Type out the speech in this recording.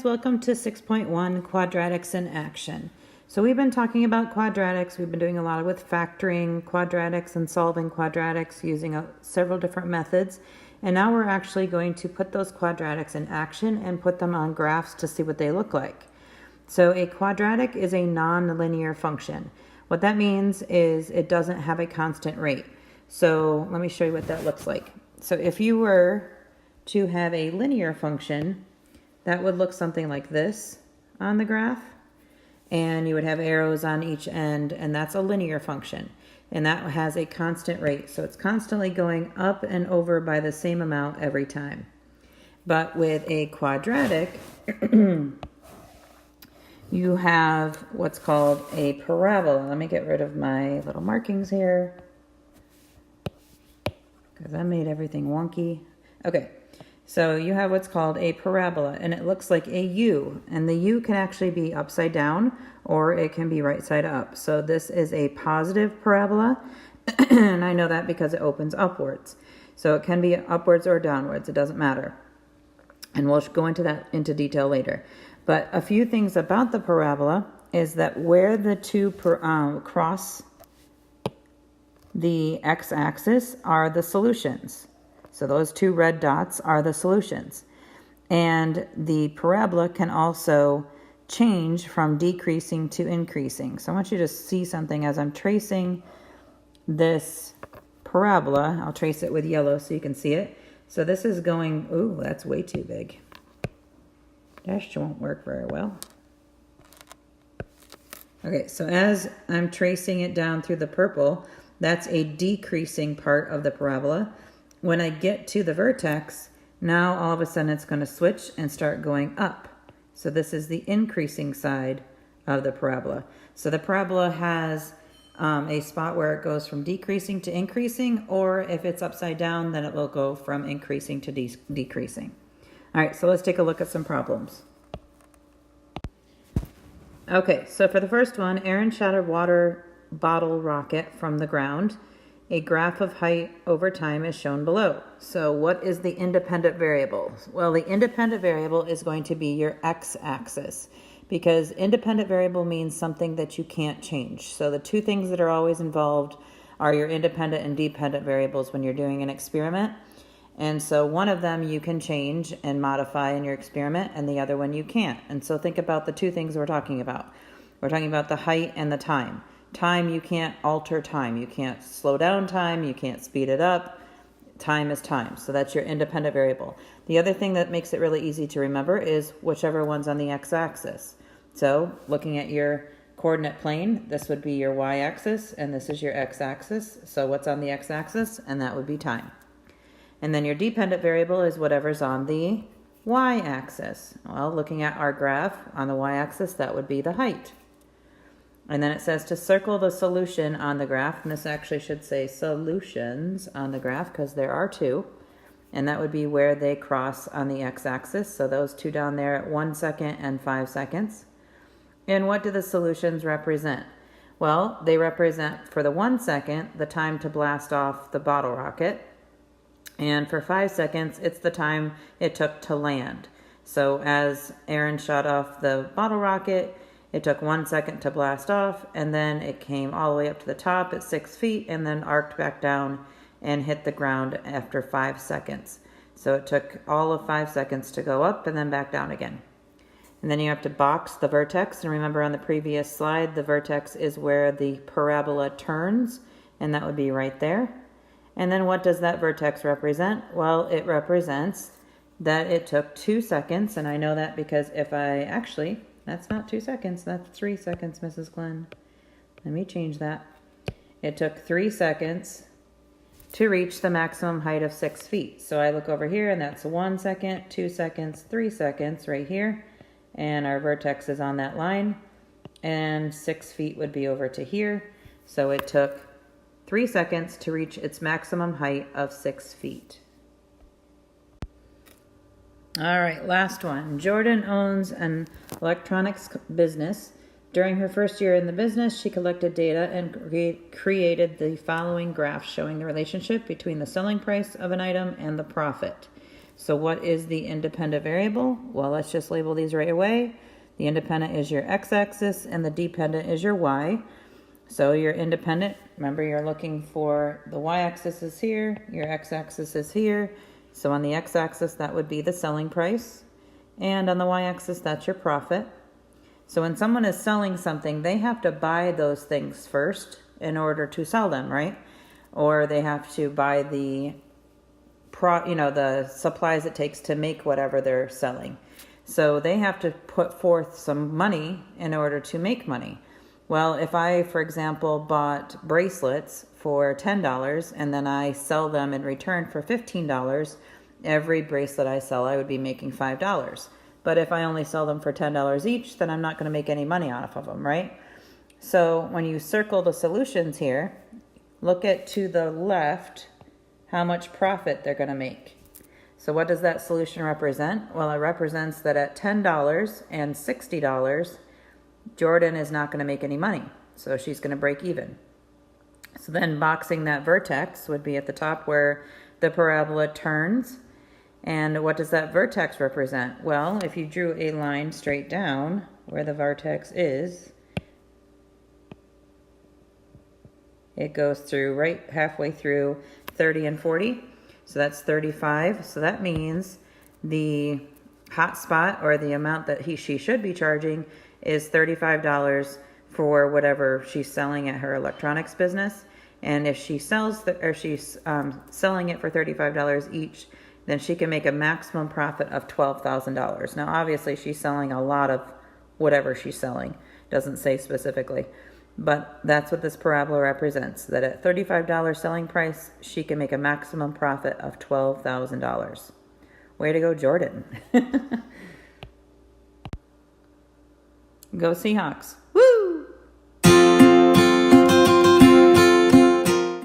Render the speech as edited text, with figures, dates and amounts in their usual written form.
guys, welcome to 6.1 Quadratics in Action. So we've been talking about quadratics. We've been doing a lot with factoring quadratics and solving quadratics using several different methods. And now we're actually going to put those quadratics in action and put them on graphs to see what they look like. So a quadratic is a non-linear function. What that means is it doesn't have a constant rate. So let me show you what that looks like. So if you were to have a linear function, that would look something like this on the graph. And you would have arrows on each end, and that's a linear function. And that has a constant rate. So it's constantly going up and over by the same amount every time. But with a quadratic, you have what's called a parabola. Let me get rid of my little markings here, because I made everything wonky. Okay. So you have what's called a parabola, and it looks like a U, and the U can actually be upside down or it can be right side up. So this is a positive parabola, and I know that because it opens upwards. So it can be upwards or downwards, it doesn't matter. And we'll go into that into detail later. But a few things about the parabola is that where the two cross the x-axis are the solutions. So those two red dots are the solutions. And the parabola can also change from decreasing to increasing. So I want you to see something as I'm tracing this parabola. I'll trace it with yellow so you can see it. So this is going, ooh, that's way too big. Dash won't work very well. Okay, so as I'm tracing it down through the purple, that's a decreasing part of the parabola. When I get to the vertex, now all of a sudden it's going to switch and start going up. So this is the increasing side of the parabola. So the parabola has a spot where it goes from decreasing to increasing, or if it's upside down, then it will go from increasing to decreasing. All right, so let's take a look at some problems. Okay, so for the first one, Aaron shot a water bottle rocket from the ground. A graph of height over time is shown below. So what is the independent variable? Well, the independent variable is going to be your x-axis, because independent variable means something that you can't change. So the two things that are always involved are your independent and dependent variables when you're doing an experiment. And so one of them you can change and modify in your experiment, and the other one you can't. And so think about the two things we're talking about. We're talking about the height and the time. Time, you can't alter time. You can't slow down time. You can't speed it up. Time is time. So that's your independent variable. The other thing that makes it really easy to remember is whichever one's on the x-axis. So looking at your coordinate plane, this would be your y-axis, and this is your x-axis. So what's on the x-axis? And that would be time. And then your dependent variable is whatever's on the y-axis. Well, looking at our graph on the y-axis, that would be the height. And then it says to circle the solution on the graph, and this actually should say solutions on the graph because there are two, and that would be where they cross on the x-axis. So those two down there at 1 second and 5 seconds. And what do the solutions represent? Well, they represent, for the 1 second, the time to blast off the bottle rocket, and for 5 seconds, it's the time it took to land. So as Aaron shot off the bottle rocket, it took 1 second to blast off, and then it came all the way up to the top at 6 feet and then arced back down and hit the ground after 5 seconds. So it took all of 5 seconds to go up and then back down again. And then you have to box the vertex. And remember on the previous slide, the vertex is where the parabola turns, and that would be right there. And then what does that vertex represent? Well, it represents that it took 2 seconds, and I know that because if I actually... That's not 2 seconds, that's 3 seconds, Mrs. Glenn. Let me change that. It took 3 seconds to reach the maximum height of 6 feet. So I look over here, and that's 1 second, 2 seconds, 3 seconds right here. And our vertex is on that line. And 6 feet would be over to here. So it took 3 seconds to reach its maximum height of 6 feet. All right, last one. Jordan owns an electronics business. During her first year in the business, she collected data and created the following graph showing the relationship between the selling price of an item and the profit. So what is the independent variable? Well, let's just label these right away. The independent is your x-axis and the dependent is your y. So your independent, remember you're looking for the y-axis is here, your x-axis is here. So on the x-axis, that would be the selling price. And on the y-axis, that's your profit. So when someone is selling something, they have to buy those things first in order to sell them, right? Or they have to buy the the supplies it takes to make whatever they're selling. So they have to put forth some money in order to make money. Well, if I, for example, bought bracelets for $10 and then I sell them in return for $15, every bracelet I sell, I would be making $5. But if I only sell them for $10 each, then I'm not going to make any money off of them, right? So when you circle the solutions here, look at to the left how much profit they're going to make. So what does that solution represent? Well, it represents that at $10 and $60, Jordan is not going to make any money. So she's going to break even. So then boxing that vertex would be at the top where the parabola turns. And what does that vertex represent? Well, if you drew a line straight down where the vertex is, it goes through right halfway through 30 and 40. So that's 35. So that means the hot spot, or the amount that she should be charging, is $35 for whatever she's selling at her electronics business. And if she sells she's selling it for $35 each, then she can make a maximum profit of $12,000. Now, obviously, she's selling a lot of whatever she's selling. Doesn't say specifically. But that's what this parabola represents, that at $35 selling price, she can make a maximum profit of $12,000. Way to go, Jordan. Go Seahawks.